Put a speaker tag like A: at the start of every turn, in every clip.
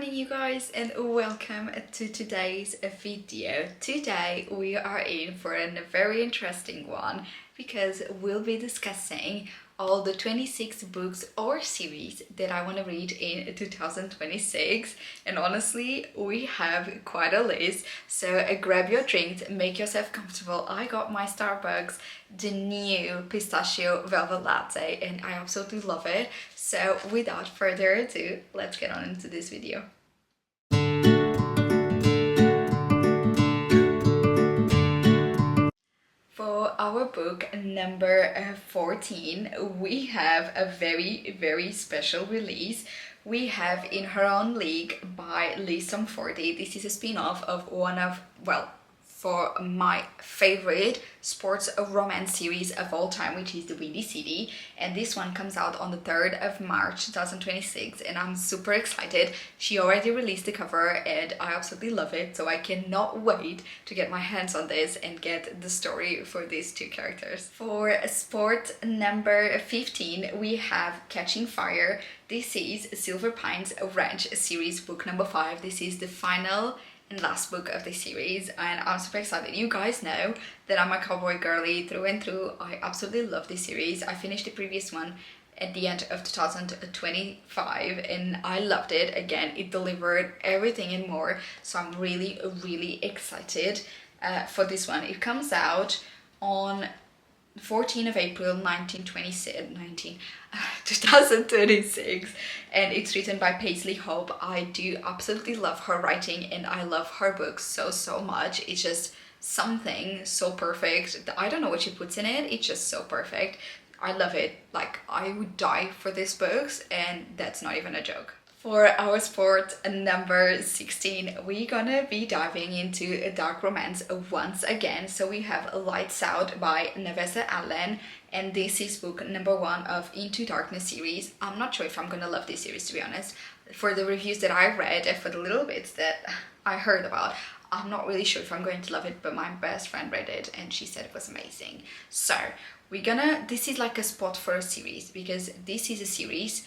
A: morning you guys, and welcome to today's video. Today we are in for a very interesting one because we'll be discussing all the 26 books or series that I want to read in 2026, and honestly we have quite a list, so grab your drinks, make yourself comfortable. I got my Starbucks, the new pistachio velvet latte, and I absolutely love it. So without further ado, let's get on into this video. For our book number 14, we have a very special release. We have In Her Own League by Liz Forty. This is a spin-off of one of, well, for my favorite sports romance series of all time, which is The Windy City, and this one comes out on the 3rd of March 2026, and I'm super excited. She already released the cover and I absolutely love it, so I cannot wait to get my hands on this and get the story for these two characters. For sport number 15, we have Catching Fire. This is Silver Pines Ranch series book number 5. This is the final and last book of the series, and I'm super excited. You guys know that I'm a cowboy girly through and through. I absolutely love this series. I finished the previous one at the end of 2025 and I loved it. Again, it delivered everything and more, so I'm really excited for this one. It comes out on 14th of April 2036, and it's written by Paisley Hope. I do absolutely love her writing and I love her books so much. It's just something so perfect. I don't know what she puts in it, it's just so perfect. I love it. Like, I would die for these books, and that's not even a joke. For our sport number 16, we're gonna be diving into a dark romance once again. So we have Lights Out by Nevessa Allen, and this is book number 1 of Into Darkness series. I'm not sure if I'm gonna love this series, to be honest. For the reviews that I read and for the little bits that I heard about, I'm not really sure if I'm going to love it, but my best friend read it and she said it was amazing. So this is like a spot for a series, because this is a series,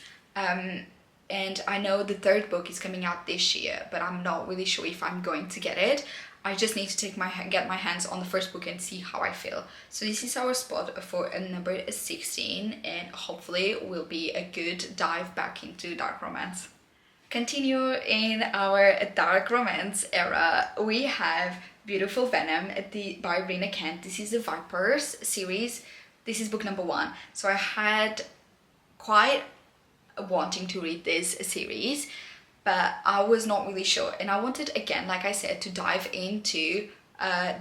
A: and I know the 3rd book is coming out this year, but I'm not really sure if I'm going to get it. I just need to get my hands on the 1st book and see how I feel. So this is our spot for number 16, and hopefully will be a good dive back into dark romance. Continue in our dark romance era, we have Beautiful Venom by Rina Kent. This is the Vipers series. This is book number 1. So I had quite wanting to read this series, but I was not really sure, and I wanted, again, like I said, to dive into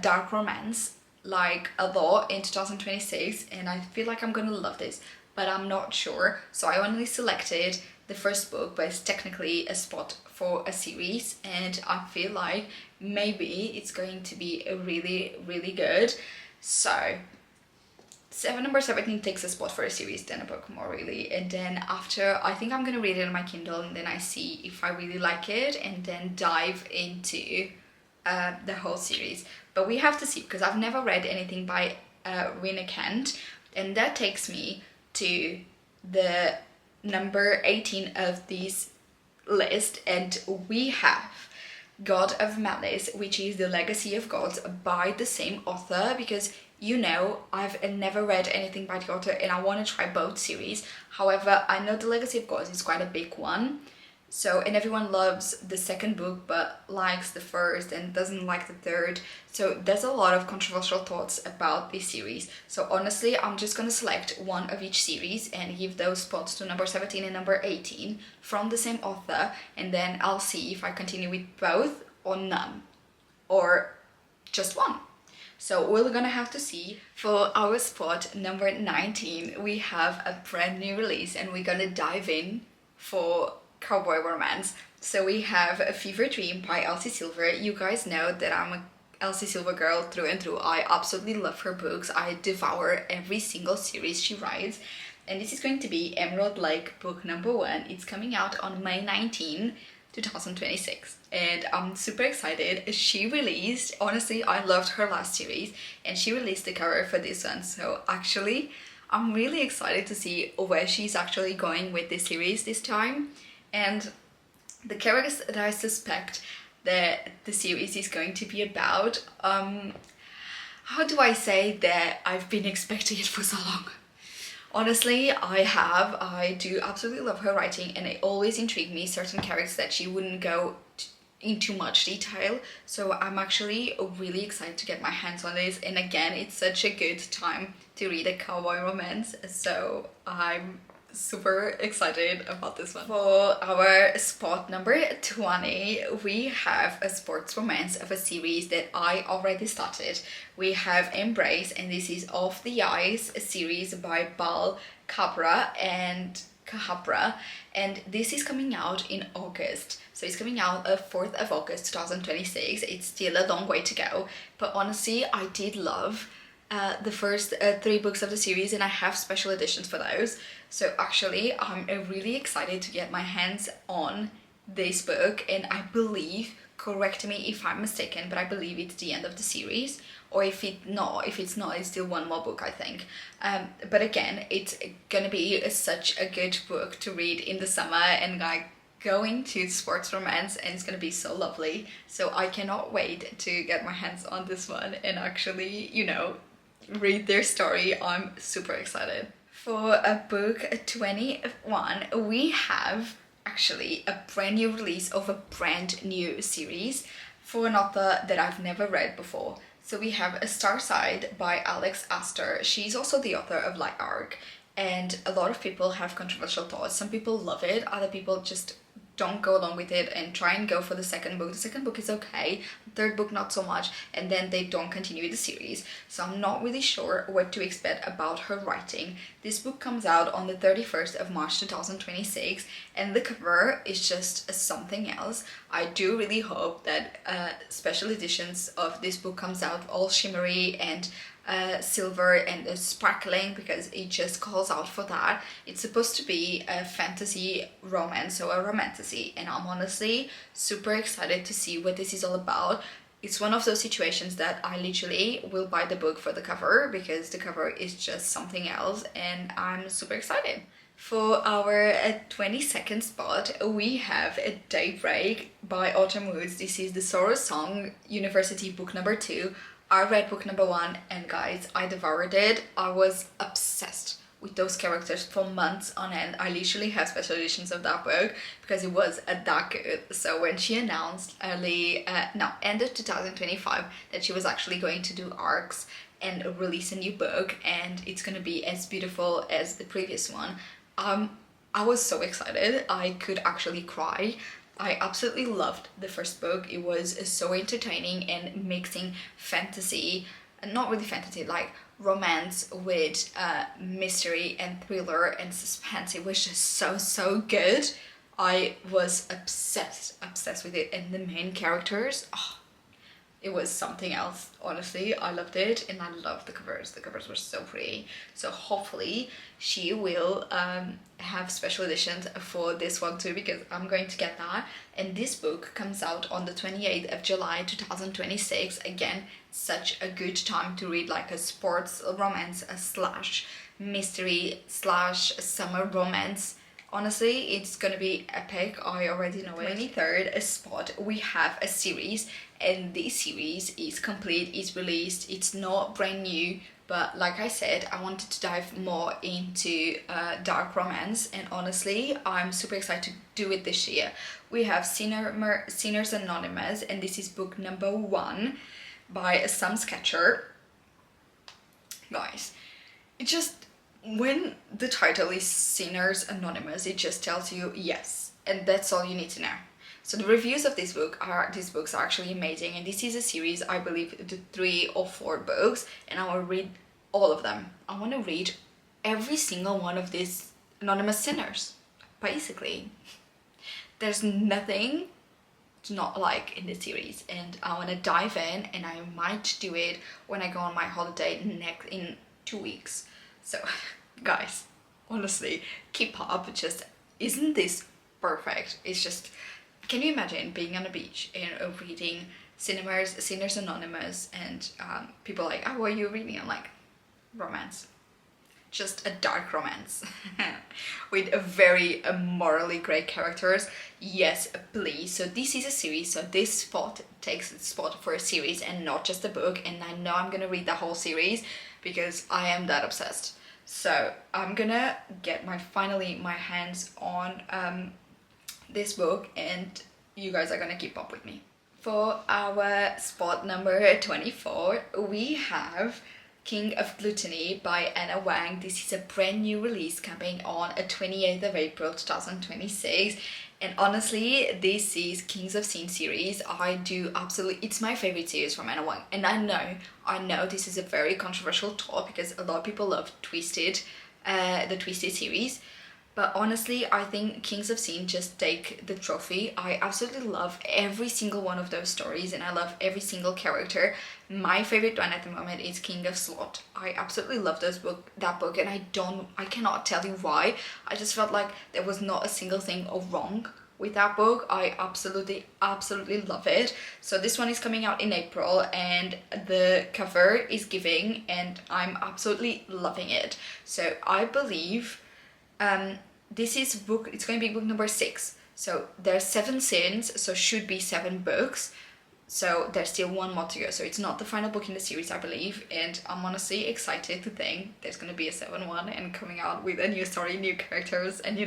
A: dark romance like a lot in 2026, and I feel like I'm gonna love this, but I'm not sure. So I only selected the 1st book, but it's technically a spot for a series, and I feel like maybe it's going to be a really good. So number 17 takes a spot for a series, then a book more really, and then after, I think I'm gonna read it on my Kindle, and then I see if I really like it, and then dive into the whole series. But we have to see, because I've never read anything by Rina Kent, and that takes me to the number 18 of this list, and we have God of Malice, which is The Legacy of Gods by the same author, because you know, I've never read anything by the author and I want to try both series. However, I know The Legacy of Gods is quite a big one. So, and everyone loves the 2nd book but likes the 1st and doesn't like the 3rd. So there's a lot of controversial thoughts about this series. So honestly, I'm just going to select one of each series and give those spots to number 17 and number 18 from the same author. And then I'll see if I continue with both or none, or just one. So we're gonna have to see. For our spot number 19, we have a brand new release, and we're gonna dive in for cowboy romance. So we have A Fever Dream by Elsie Silver. You guys know that I'm a Elsie Silver girl through and through. I absolutely love her books. I devour every single series she writes. And this is going to be Emerald Lake book number 1. It's coming out on May 19, 2026, and I'm super excited. She released, honestly, I loved her last series, and she released the cover for this one, so actually I'm really excited to see where she's actually going with this series this time. And the characters that I suspect that the series is going to be about, how do I say that I've been expecting it for so long? Honestly, I do absolutely love her writing, and it always intrigued me certain characters that she wouldn't go into much detail. So I'm actually really excited to get my hands on this, and again, it's such a good time to read a cowboy romance, so I'm super excited about this one. For our spot number 20, we have a sports romance of a series that I already started. We have Embrace, and this is Off the Ice, a series by Bal Cabra and Cahabra, and this is coming out in August. So it's coming out 4th of August 2026. It's still a long way to go, but honestly, I did love the first 3 books of the series, and I have special editions for those. So actually, I'm really excited to get my hands on this book, and I believe, correct me if I'm mistaken, but I believe it's the end of the series, or if it's not, it's still one more book, I think. But again, it's gonna be such a good book to read in the summer, and like going to sports romance, and it's gonna be so lovely. So I cannot wait to get my hands on this one and actually, you know, read their story. I'm super excited. For a book 21, we have actually a brand new release of a brand new series for an author that I've never read before. So we have A Starside by Alex Astor. She's also the author of Light Arc, and a lot of people have controversial thoughts. Some people love it, other people just don't go along with it and try and go for the second book. The second book is okay, the third book not so much, and then they don't continue the series. So I'm not really sure what to expect about her writing. This book comes out on the 31st of March 2026, and the cover is just something else. I do really hope that special editions of this book comes out all shimmery and silver and sparkling, because it just calls out for that. It's supposed to be a fantasy romance, so a romantasy, and I'm honestly super excited to see what this is all about. It's one of those situations that I literally will buy the book for the cover, because the cover is just something else, and I'm super excited. For our 22nd spot, we have a Daybreak by Autumn Woods. This is the Sorrow Song University book number 2. I read book number 1, and guys, I devoured it. I was obsessed with those characters for months on end. I literally have special editions of that book because it was that good. So when she announced end of 2025 that she was actually going to do arcs and release a new book, and it's gonna be as beautiful as the previous one, I was so excited. I could actually cry. I absolutely loved the first book. It was so entertaining and mixing fantasy, not really fantasy, like romance with mystery and thriller and suspense. It was just so good. I was obsessed with it, and the main characters, oh, it was something else. Honestly, I loved it, and I loved the covers. The covers were so pretty. So hopefully she will have special editions for this one too, because I'm going to get that. And this book comes out on the 28th of July 2026. Again, such a good time to read like a sports romance slash mystery slash summer romance. Honestly, it's gonna be epic. I already know it. 23rd spot, we have a series, and this series is complete, it's released, it's not brand new, but like I said, I wanted to dive more into dark romance, and honestly, I'm super excited to do it this year. We have Sinners Anonymous, and this is book number 1 by Sam Sketcher. Guys, it just, when the title is Sinners Anonymous, it just tells you yes, and that's all you need to know. So the reviews of these books are actually amazing, and this is a series, I believe, the 3 or 4 books, and I will read all of them. I want to read every single one of these anonymous sinners, basically. There's nothing to not like in the series, and I want to dive in, and I might do it when I go on my holiday in 2 weeks. So, guys, honestly, keep up. Just, isn't this perfect? It's just, can you imagine being on a beach and reading Sinners Anonymous, and people are like, oh, what are you reading? I'm like, romance. just a dark romance with a very morally great characters. Yes, please. So this is a series, so this spot takes the spot for a series and not just a book, and I know I'm gonna read the whole series because I am that obsessed. So I'm gonna get finally my hands on this book, and you guys are gonna keep up with me. For our spot number 24, we have King of Gluttony by Anna Wang. This is a brand new release coming on 28th of April 2026. And honestly, this is Kings of Sin series. I do absolutely, it's my favorite series from Anna Wang. And I know this is a very controversial thought because a lot of people love Twisted, the Twisted series. But honestly, I think Kings of Sin just take the trophy. I absolutely love every single one of those stories and I love every single character. My favorite one at the moment is King of Slot. I absolutely love that book, and I cannot tell you why. I just felt like there was not a single thing wrong with that book. I absolutely love it. So this one is coming out in April and the cover is giving, and I'm absolutely loving it. So I believe this is it's going to be book number 6. So there's 7 sins, so should be 7 books. So there's still one more to go. So it's not the final book in the series, I believe. And I'm honestly excited to think there's going to be a 7th one and coming out with a new story, new characters, and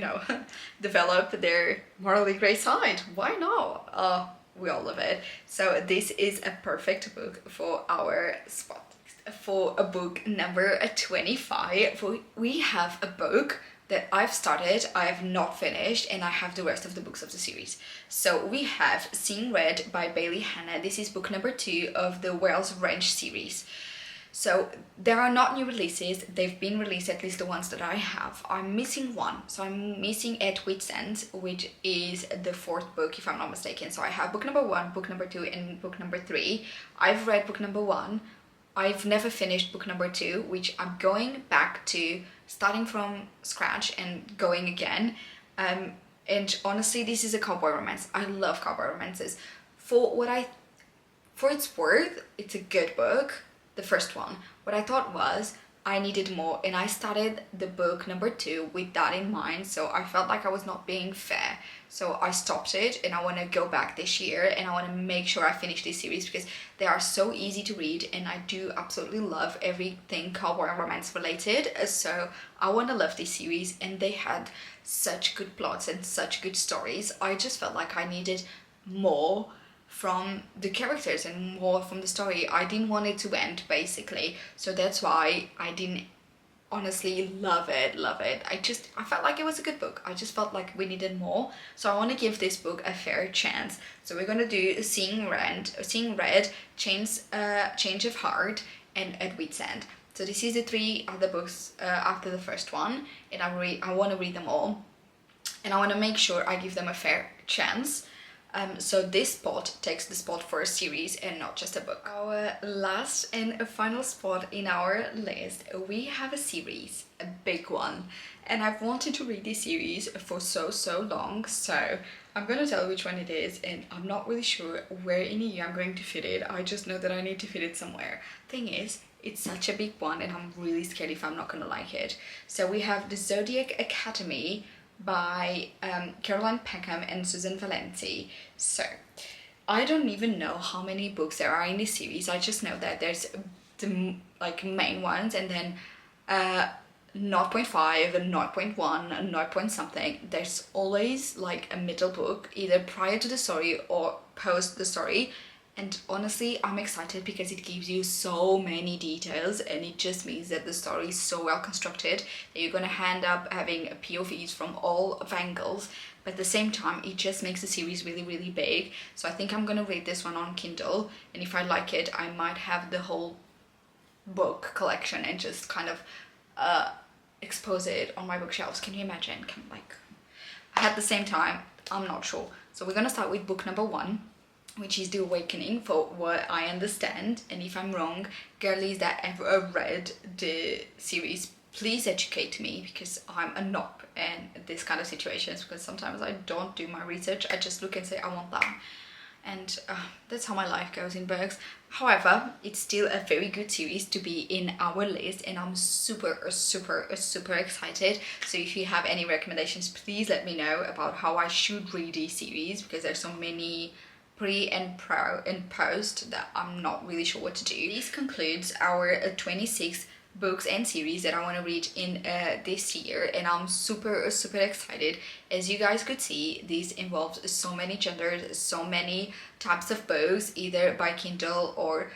A: develop their morally grey side. Why not? We all love it. So this is a perfect book for our spot. For a book number 25, we have a book that I've started, I have not finished, and I have the rest of the books of the series. So we have Seeing Red by Bailey Hannah. This is book number 2 of the Wales Wrench series. So there are not new releases, they've been released, at least the ones that I have. I'm missing one, so I'm missing At Wit's End, which is the 4th book if I'm not mistaken. So I have book number 1, book number 2, and book number 3. I've read book number 1. I've never finished book number 2, which I'm going back to, starting from scratch and going again. And honestly, this is a cowboy romance. I love cowboy romances. For its worth, it's a good book, the first one. What I thought was I needed more, and I started the book number 2 with that in mind, so I felt like I was not being fair. So I stopped it, and I want to go back this year, and I want to make sure I finish this series because they are so easy to read, and I do absolutely love everything cowboy and romance related. So I want to love this series, and they had such good plots and such good stories. I just felt like I needed more from the characters and more from the story. I didn't want it to end, basically, so that's why I didn't honestly love it. I felt like it was a good book. I just felt like we needed more, so I want to give this book a fair chance. So we're gonna do Seeing Red, Change of Heart, and At Wit's End. So this is the 3 other books after the first one, and I want to read them all, and I want to make sure I give them a fair chance. So this spot takes the spot for a series and not just a book. Our last and final spot in our list, we have a series, a big one. And I've wanted to read this series for so long, so I'm gonna tell which one it is, and I'm not really sure where in a year I'm going to fit it. I just know that I need to fit it somewhere. Thing is, it's such a big one and I'm really scared if I'm not gonna like it. So we have The Zodiac Academy by Caroline Peckham and Susan Valenti. So I don't even know how many books there are in this series. I just know that there's the main ones, and then 0.5 and 0.1 and 0. Something. There's always like a middle book, either prior to the story or post the story. And honestly, I'm excited because it gives you so many details, and it just means that the story is so well constructed that you're gonna end up having POVs from all angles, but at the same time, it just makes the series really big. So I think I'm gonna read this one on Kindle, and if I like it, I might have the whole book collection and just kind of expose it on my bookshelves. Can you imagine? At the same time, I'm not sure. So we're gonna start with book number 1, which is The Awakening, for what I understand. And if I'm wrong, girlies that ever read the series, please educate me, because I'm a knob in this kind of situations, because sometimes I don't do my research. I just look and say I want that, and that's how my life goes in books. However, it's still a very good series to be in our list, and I'm super excited. So if you have any recommendations, please let me know about how I should read these series, because there's so many pre and pro and post that I'm not really sure what to do. This concludes our 26 books and series that I want to read in this year, and I'm super excited. As you guys could see, this involves so many genders, so many types of books, either by Kindle or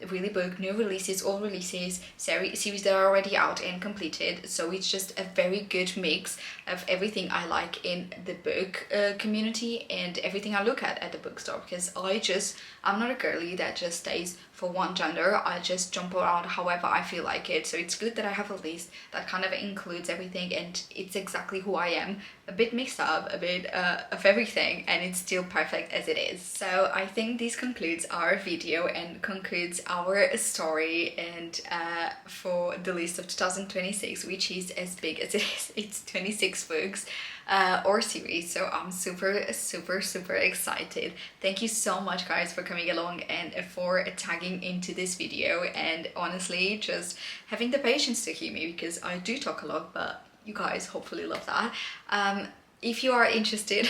A: really book, new releases, old releases, series that are already out and completed. So it's just a very good mix of everything I like in the book community and everything I look at the bookstore, because I'm not a girly that just stays for one gender. I just jump around however I feel like it. So it's good that I have a list that kind of includes everything, and it's exactly who I am, a bit mixed up, a bit of everything, and it's still perfect as it is. So I think this concludes our video and concludes our story, and for the list of 2026, which is as big as it is. It's 26 books or series, so I'm super excited. Thank you so much, guys, for coming along and for tagging into this video, and honestly just having the patience to hear me, because I do talk a lot, but you guys hopefully love that. If you are interested,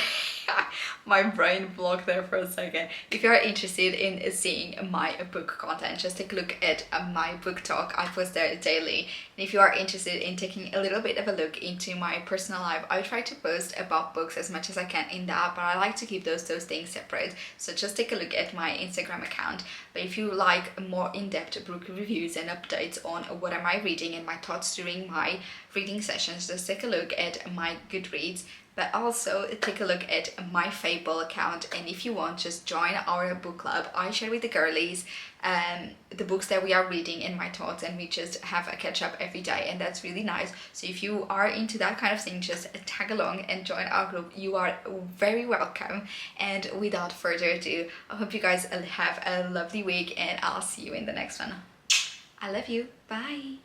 A: my brain blocked there for a second. If you are interested in seeing my book content, just take a look at my book talk. I post there daily. And if you are interested in taking a little bit of a look into my personal life, I try to post about books as much as I can in that, but I like to keep those things separate. So just take a look at my Instagram account. But if you like more in-depth book reviews and updates on what am I reading and my thoughts during my reading sessions, just take a look at my Goodreads. But also take a look at my Fable account, and if you want, just join our book club. I share with the girlies the books that we are reading and my thoughts, and we just have a catch up every day, and that's really nice. So if you are into that kind of thing, just tag along and join our group. You are very welcome. And without further ado, I hope you guys have a lovely week, and I'll see you in the next one. I love you. Bye.